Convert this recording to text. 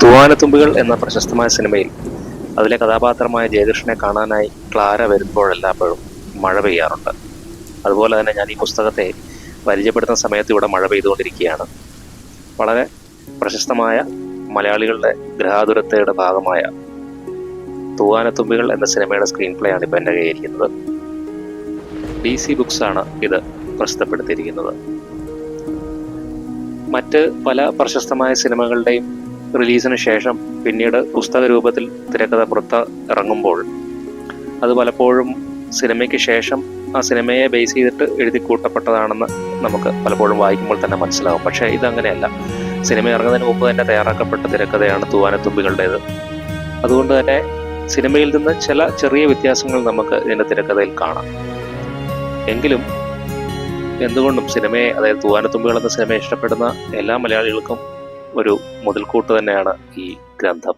തൂവാനത്തുമ്പികൾ എന്ന പ്രശസ്തമായ സിനിമയിൽ അതിലെ കഥാപാത്രമായ ജയകൃഷ്ണനെ കാണാനായി ക്ലാര വരുമ്പോഴെല്ലാപ്പോഴും മഴ പെയ്യാറുണ്ട്. അതുപോലെ തന്നെ ഞാൻ ഈ പുസ്തകത്തെ പരിചയപ്പെടുത്തുന്ന സമയത്ത് ഇവിടെ മഴ പെയ്തുകൊണ്ടിരിക്കുകയാണ്. വളരെ പ്രശസ്തമായ മലയാളികളുടെ ഗ്രഹാതുരതയുടെ ഭാഗമായ തൂവാനത്തുമ്പികൾ എന്ന സിനിമയുടെ സ്ക്രീൻ പ്ലേ ആണ് ഇപ്പോൾ എൻ്റെ കയ്യിരിക്കുന്നത്. DC ബുക്സ് ആണ് ഇത് പ്രസിദ്ധപ്പെടുത്തിയിരിക്കുന്നത്. മറ്റ് പല പ്രശസ്തമായ സിനിമകളുടെയും റിലീസിന് ശേഷം പിന്നീട് പുസ്തക രൂപത്തിൽ തിരക്കഥ പുറത്ത് ഇറങ്ങുമ്പോൾ അത് പലപ്പോഴും സിനിമയ്ക്ക് ശേഷം ആ സിനിമയെ ബേസ് ചെയ്തിട്ട് എഴുതി കൂട്ടപ്പെട്ടതാണെന്ന് നമുക്ക് പലപ്പോഴും വായിക്കുമ്പോൾ തന്നെ മനസ്സിലാവും. പക്ഷേ ഇതങ്ങനെയല്ല. സിനിമ ഇറങ്ങുന്നതിന് മുമ്പ് തന്നെ തയ്യാറാക്കപ്പെട്ട തിരക്കഥയാണ് തൂവാനത്തുമ്പികളുടേത്. അതുകൊണ്ട് തന്നെ സിനിമയിൽ നിന്ന് ചില ചെറിയ വ്യത്യാസങ്ങൾ നമുക്ക് ഇതിൻ്റെ തിരക്കഥയിൽ കാണാം. എങ്കിലും എന്തുകൊണ്ടും സിനിമയെ, അതായത് തൂവാനത്തുമ്പികൾ എന്ന സിനിമയെ ഇഷ്ടപ്പെടുന്ന എല്ലാ മലയാളികൾക്കും ഒരു മുതൽക്കൂട്ട് തന്നെയാണ് ഈ ഗ്രന്ഥം.